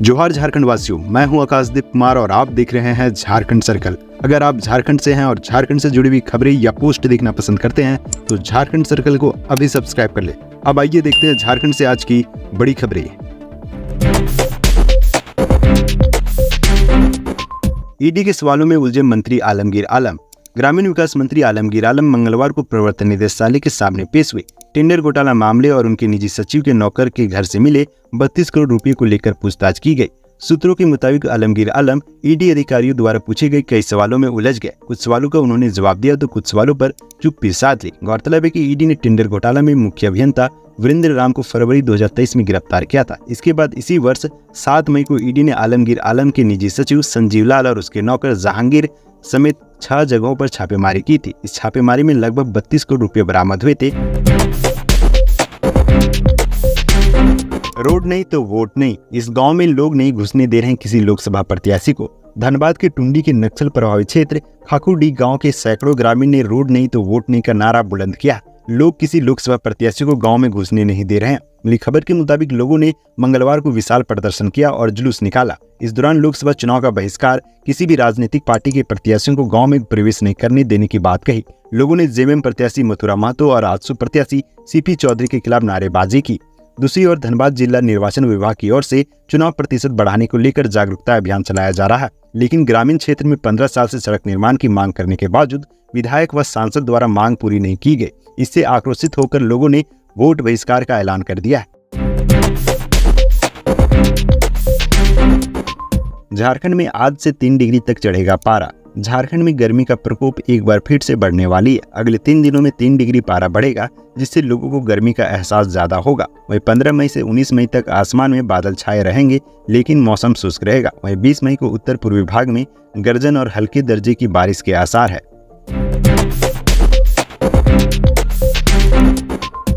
जोहार झारखंड वासियों, मैं हूं आकाशदीप कुमार और आप देख रहे हैं झारखंड सर्कल। अगर आप झारखंड से हैं और झारखंड से जुड़ी हुई खबरें या पोस्ट देखना पसंद करते हैं तो झारखंड सर्कल को अभी सब्सक्राइब कर ले। अब आइए देखते हैं झारखंड से आज की बड़ी खबरें। ईडी के सवालों में उलझे मंत्री आलमगीर आलम। ग्रामीण विकास मंत्री आलमगीर आलम मंगलवार को प्रवर्तन निदेशालय के सामने पेश हुए। टेंडर घोटाला मामले और उनके निजी सचिव के नौकर के घर से मिले 32 करोड़ रुपए को लेकर पूछताछ की गई। सूत्रों के मुताबिक आलमगीर आलम ईडी अधिकारियों द्वारा पूछे गए कई सवालों में उलझ गए। कुछ सवालों का उन्होंने जवाब दिया तो कुछ सवालों पर चुप्पी साध ली। गौरतलब है कि ईडी ने टेंडर घोटाला में मुख्य अभियंता वीरेंद्र राम को फरवरी 2023 में गिरफ्तार किया था। इसके बाद इसी वर्ष 7 मई को ईडी ने आलमगीर आलम के निजी सचिव संजीव लाल और उसके नौकर जहांगीर समेत 6 जगहों पर छापेमारी की थी। इस छापेमारी में लगभग 32 करोड़ रुपए बरामद हुए थे। रोड नहीं तो वोट नहीं, इस गांव में लोग नहीं घुसने दे रहे हैं किसी लोकसभा प्रत्याशी को। धनबाद के टुंडी के नक्सल प्रभावित क्षेत्र खाकुडी गांव के सैकड़ों ग्रामीण ने रोड नहीं तो वोट नहीं का नारा बुलंद किया। लोग किसी लोकसभा प्रत्याशी को गांव में घुसने नहीं दे रहे हैं। मिली खबर के मुताबिक लोगों ने मंगलवार को विशाल प्रदर्शन किया और जुलूस निकाला। इस दौरान लोकसभा चुनाव का बहिष्कार, किसी भी राजनीतिक पार्टी के प्रत्याशियों को गांव में प्रवेश नहीं करने देने की बात कही। लोगों ने जेएमएम प्रत्याशी मथुरा महतो और आजसू प्रत्याशी सीपी चौधरी के खिलाफ नारेबाजी की। दूसरी ओर धनबाद जिला निर्वाचन विभाग की ओर से चुनाव प्रतिशत बढ़ाने को लेकर जागरूकता अभियान चलाया जा रहा है, लेकिन ग्रामीण क्षेत्र में 15 साल से सड़क निर्माण की मांग करने के बावजूद विधायक व सांसद द्वारा मांग पूरी नहीं की गई। इससे आक्रोशित होकर लोगों ने वोट बहिष्कार का ऐलान कर दिया है। झारखंड में आज से 3 डिग्री तक चढ़ेगा पारा। झारखंड में गर्मी का प्रकोप एक बार फिर से बढ़ने वाली है। अगले 3 दिनों में 3 डिग्री पारा बढ़ेगा, जिससे लोगों को गर्मी का एहसास ज्यादा होगा। वहीं 15 मई से 19 मई तक आसमान में बादल छाए रहेंगे, लेकिन मौसम शुष्क रहेगा। वहीं 20 मई को उत्तर पूर्वी भाग में गर्जन और हल्के दर्जे की बारिश के आसार है।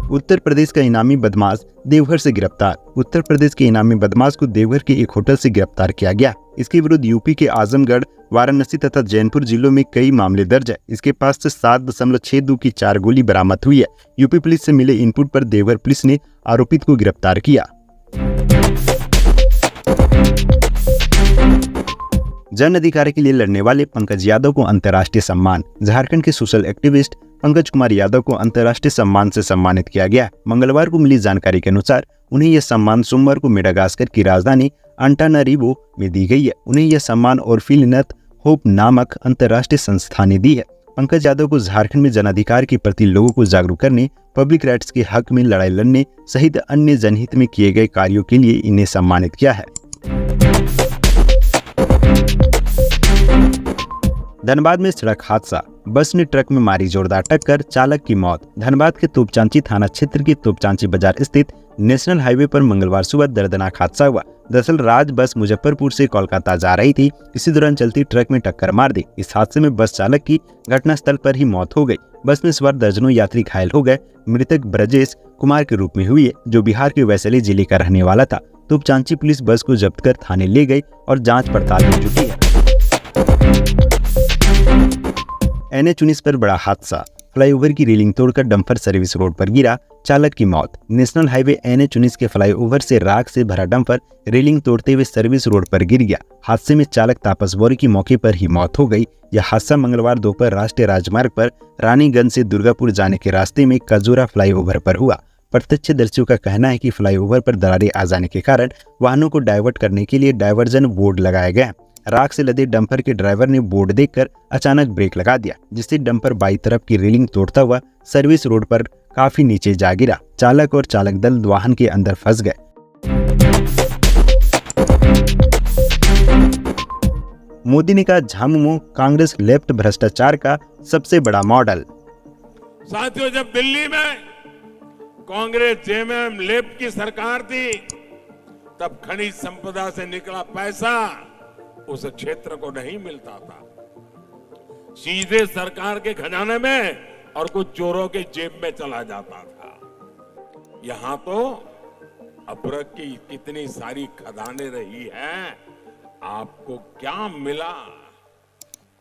उत्तर प्रदेश का इनामी बदमाश देवघर से गिरफ्तार। उत्तर प्रदेश के इनामी बदमाश को देवघर के एक होटल से गिरफ्तार किया गया। इसके विरुद्ध यूपी के आजमगढ़, वाराणसी तथा जौनपुर जिलों में कई मामले दर्ज है। इसके पास से 7.62 की 4 गोली बरामद हुई है। यूपी पुलिस से मिले इनपुट पर देवघर पुलिस ने आरोपित को गिरफ्तार किया। जन अधिकार के लिए लड़ने वाले पंकज यादव को अंतर्राष्ट्रीय सम्मान। झारखंड के सोशल एक्टिविस्ट पंकज कुमार यादव को अंतर्राष्ट्रीय सम्मान से सम्मानित किया गया। मंगलवार को मिली जानकारी के अनुसार उन्हें यह सम्मान सोमवार को मेडागास्कर की राजधानी अंटानारिवो में दी गई है। उन्हें यह सम्मान ओरफिलनत होप नामक अंतर्राष्ट्रीय संस्था ने दी है। पंकज यादव को झारखंड में जनाधिकार के प्रति लोगों को जागरूक करने, पब्लिक राइट्स के हक में लड़ाई लड़ने सहित अन्य जनहित में किए गए कार्यों के लिए इन्हें सम्मानित किया है। धनबाद में सड़क हादसा, बस ने ट्रक में मारी जोरदार टक्कर, चालक की मौत। धनबाद के तोपचांची थाना क्षेत्र के तोपचांची बाजार स्थित नेशनल हाईवे पर मंगलवार सुबह दर्दनाक हादसा हुआ। दरअसल राज बस मुजफ्फरपुर से कोलकाता जा रही थी। इसी दौरान चलती ट्रक में टक्कर मार दी। इस हादसे में बस चालक की घटनास्थल पर ही मौत हो गई। बस में सवार दर्जनों यात्री घायल हो गए। मृतक ब्रजेश कुमार के रूप में हुई है, जो बिहार के वैशाली जिले का रहने वाला था। तोपचांची पुलिस बस को जब्त कर थाने ले गई और जाँच पड़ताल में जुटी है। NH-19 पर बड़ा हादसा, फ्लाईओवर की रेलिंग तोड़कर डंपर सर्विस रोड पर गिरा, चालक की मौत। नेशनल हाईवे NH-19 के फ्लाईओवर से राख से भरा डंपर रेलिंग तोड़ते हुए सर्विस रोड पर गिर गया। हादसे में चालक तापस बोरी की मौके पर ही मौत हो गई। यह हादसा मंगलवार दोपहर राष्ट्रीय राजमार्ग पर रानीगंज से दुर्गापुर जाने के रास्ते में कजूरा फ्लाईओवर पर हुआ। प्रत्यक्षदर्शियों का कहना है कि फ्लाईओवर पर दरारें आ जाने के कारण वाहनों को डाइवर्ट करने के लिए डाइवर्जन बोर्ड लगाया गया। राख से लदे डंपर के ड्राइवर ने बोर्ड देखकर अचानक ब्रेक लगा दिया, जिससे डंपर बाईं तरफ की रेलिंग तोड़ता हुआ सर्विस रोड पर काफी नीचे जा गिरा। चालक और चालक दल वाहन के अंदर फंस गए। मोदी ने कहा झामुमो कांग्रेस लेफ्ट भ्रष्टाचार का सबसे बड़ा मॉडल। साथियों, जब दिल्ली में कांग्रेस जेएमएम लेफ्ट की सरकार थी, तब खनिज संपदा से निकला पैसा उस क्षेत्र को नहीं मिलता था, सीधे सरकार के खजाने में और कुछ चोरों के जेब में चला जाता था। यहां तो अबरक की कितनी सारी खदानें रही हैं, आपको क्या मिला?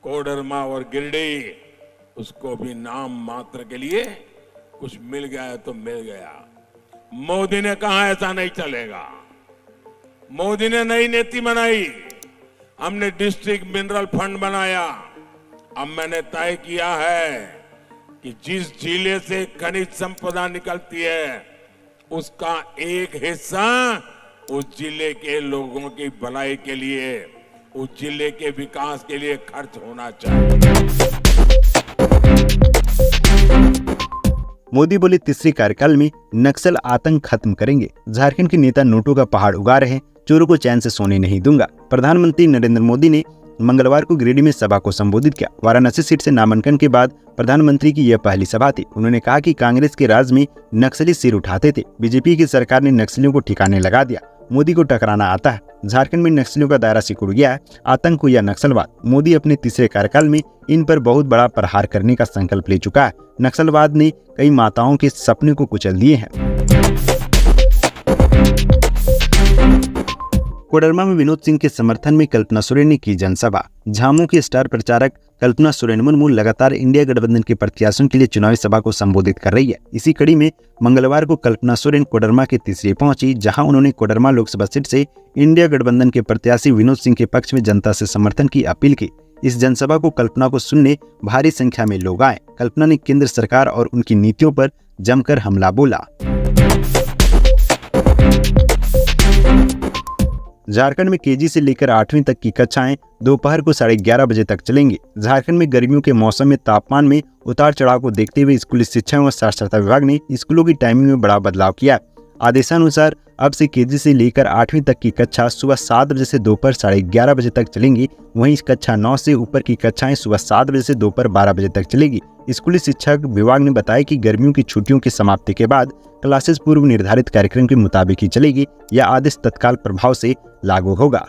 कोडरमा और गिरिडीह, उसको भी नाम मात्र के लिए कुछ मिल गया तो मिल गया। मोदी ने कहा ऐसा नहीं चलेगा। मोदी ने नई नीति बनाई, हमने डिस्ट्रिक्ट मिनरल फंड बनाया। अब मैंने तय किया है कि जिस जिले से खनिज संपदा निकलती है उसका एक हिस्सा उस जिले के लोगों की भलाई के लिए, उस जिले के विकास के लिए खर्च होना चाहिए। मोदी बोले तीसरे कार्यकाल में नक्सल आतंक खत्म करेंगे। झारखंड के नेता नोटों का पहाड़ उगा रहे हैं, चोरों को चैन से सोने नहीं दूंगा। प्रधानमंत्री नरेंद्र मोदी ने मंगलवार को गिरिडीह में सभा को संबोधित किया। वाराणसी सीट से नामांकन के बाद प्रधानमंत्री की यह पहली सभा थी। उन्होंने कहा कि कांग्रेस के राज में नक्सली सिर उठाते थे, बीजेपी की सरकार ने नक्सलियों को ठिकाने लगा दिया। मोदी को टकराना आता है। झारखंड में नक्सलियों का दायरा सिकुड़ गया है, आतंक हो या नक्सलवाद। मोदी अपने तीसरे कार्यकाल में इन पर बहुत बड़ा प्रहार करने का संकल्प ले चुका है। नक्सलवाद ने कई माताओं के सपने को कुचल दिए हैं। कोडरमा में विनोद सिंह के समर्थन में कल्पना सोरेन ने की जनसभा। झामू की स्टार प्रचारक कल्पना सोरेन मुर्मू लगातार इंडिया गठबंधन के प्रत्याशियों के लिए चुनावी सभा को संबोधित कर रही है। इसी कड़ी में मंगलवार को कल्पना सोरेन कोडरमा के तीसरे पहुंची, जहां उन्होंने कोडरमा लोकसभा सीट से इंडिया गठबंधन के प्रत्याशी विनोद सिंह के पक्ष में जनता से समर्थन की अपील की। इस जनसभा को कल्पना को सुनने भारी संख्या में लोग आए। कल्पना ने केंद्र सरकार और उनकी नीतियों पर जमकर हमला बोला। झारखंड में केजी से लेकर 8वीं तक की कक्षाएं दोपहर को 11:30 बजे तक चलेंगी। झारखंड में गर्मियों के मौसम में तापमान में उतार चढ़ाव को देखते हुए स्कूली शिक्षा एवं साक्षरता विभाग ने स्कूलों की टाइमिंग में बड़ा बदलाव किया। आदेशानुसार अब से केजी से लेकर 8वीं तक की कक्षा सुबह 7 बजे से दोपहर 11:30 बजे तक चलेंगी। वहीं कक्षा 9 से ऊपर की कक्षाएं सुबह 7 बजे से दोपहर 12 बजे तक चलेगी। स्कूली शिक्षा विभाग ने बताया कि गर्मियों की छुट्टियों की समाप्ति के बाद क्लासेस पूर्व निर्धारित कार्यक्रम के मुताबिक ही चलेगी। यह आदेश तत्काल प्रभाव से लागू होगा।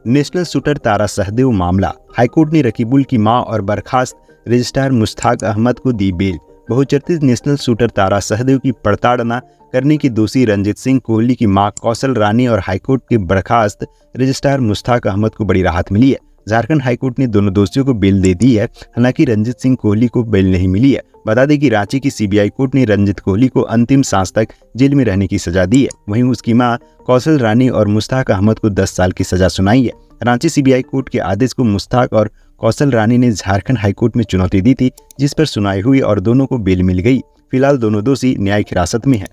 नेशनल शूटर तारा सहदेव मामला, हाईकोर्ट ने रकीबुल की मां और बर्खास्त रजिस्ट्रार मुश्ताक अहमद को दी बेल। बहुचर्चित नेशनल शूटर तारा सहदेव की प्रताड़ना करने की दोषी रंजीत सिंह कोहली की मां कौशल रानी और हाईकोर्ट के बर्खास्त रजिस्ट्रार मुश्ताक अहमद को बड़ी राहत मिली है। झारखंड हाईकोर्ट ने दोनों दोषियों को बेल दे दी है, हालांकि रंजीत सिंह कोहली को बेल नहीं मिली है। बता दें कि रांची की सीबीआई कोर्ट ने रंजीत कोहली को अंतिम सांस तक जेल में रहने की सजा दी है। वहीं उसकी मां कौशल रानी और मुश्ताक अहमद को 10 साल की सजा सुनाई है। रांची सीबीआई कोर्ट के आदेश को मुश्ताक और कौशल रानी ने झारखंड हाईकोर्ट में चुनौती दी थी, जिस पर सुनवाई हुई और दोनों को बेल मिल गई। फिलहाल दोनों दोषी न्यायिक हिरासत में हैं।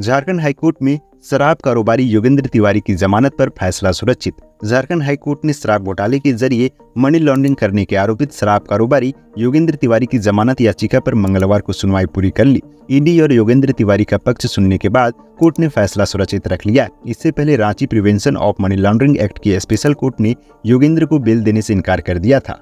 झारखंड हाईकोर्ट में शराब कारोबारी योगेंद्र तिवारी की जमानत पर फैसला सुरक्षित। झारखंड हाईकोर्ट ने शराब घोटाले के जरिए मनी लॉन्ड्रिंग करने के आरोपित शराब कारोबारी योगेंद्र तिवारी की जमानत याचिका पर मंगलवार को सुनवाई पूरी कर ली। ईडी और योगेंद्र तिवारी का पक्ष सुनने के बाद कोर्ट ने फैसला सुरक्षित रख लिया। इससे पहले Ranchi prevention of money laundering act की स्पेशल कोर्ट ने योगेंद्र को बेल देने से इनकार कर दिया था।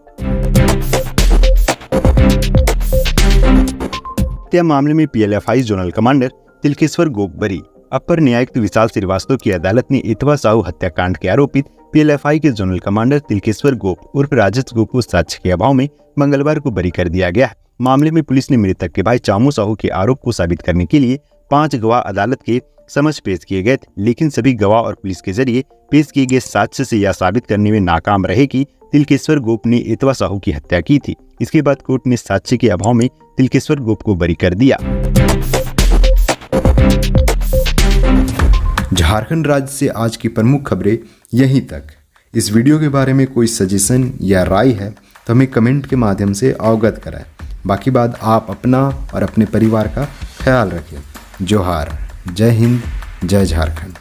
हत्या मामले में पीएलएफआई जोनल कमांडर तिलकेश्वर गोप बरी। अपर न्यायायुक्त विशाल श्रीवास्तव की अदालत ने इतवा साहू हत्याकांड के आरोपित पीएलएफआई के जोनल कमांडर तिलकेश्वर गोप उर्फ राजेश गोप को साक्ष्य के अभाव में मंगलवार को बरी कर दिया गया। मामले में पुलिस ने मृतक के भाई चामू साहू के आरोप को साबित करने के लिए 5 गवाह अदालत के समक्ष पेश किए गए थे, लेकिन सभी गवाह और पुलिस के जरिए पेश किए गए साक्ष्य से यह साबित करने में नाकाम रहे कि तिलकेश्वर गोप ने इतवा साहू की हत्या की थी। इसके बाद कोर्ट ने साक्ष्य के अभाव में तिलकेश्वर गोप को बरी कर दिया। झारखंड राज्य से आज की प्रमुख खबरें यहीं तक। इस वीडियो के बारे में कोई सजेशन या राय है तो हमें कमेंट के माध्यम से अवगत कराएं। बाकी बात आप अपना और अपने परिवार का ख्याल रखें। जोहार, जय हिंद, जय झारखंड।